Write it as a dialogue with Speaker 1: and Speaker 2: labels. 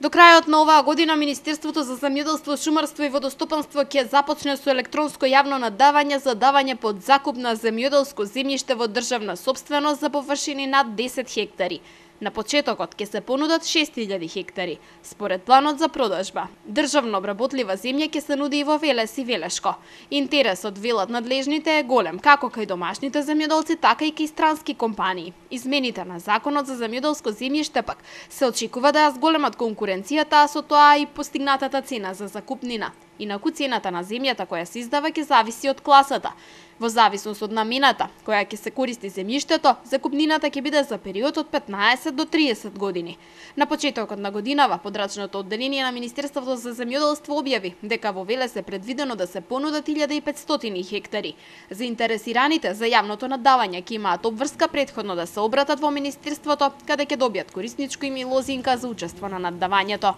Speaker 1: До крајот на оваа година Министерството за земјоделство, шумарство и водостопанство ќе започне со електронско јавно наддавање за давање под закуп на земјоделско земјиште во државна сопственост за површини над 10 хектари. На почетокот ќе се понудат 6000 хектари, според планот за продажба. Државно обработлива земја ќе се нуди и во Велес и Велешко. Интересот, велат надлежните, е голем, како кај домашните земјоделци, така и кај странски компании. Измените на Законот за земјоделско земјиште пак се очекува да ја зголемат конкуренцијата, а со тоа и постигнатата цена за закупнина. Инаку цената на земјата која се издава ќе зависи од класата. Во зависност од намената која ќе се користи земјиштето, закупнината ќе биде за период од 15 до 30 години. На почетокот на годинава подрачното одделение на Министерството за земјоделство објави дека во Велес е предвидено да се понудат 1500 хектари. Заинтересираните за јавното наддавање ќе имаат обврска претходно да се обратат во Министерството, каде ќе добијат корисничко име и лозинка за учество на наддавањето.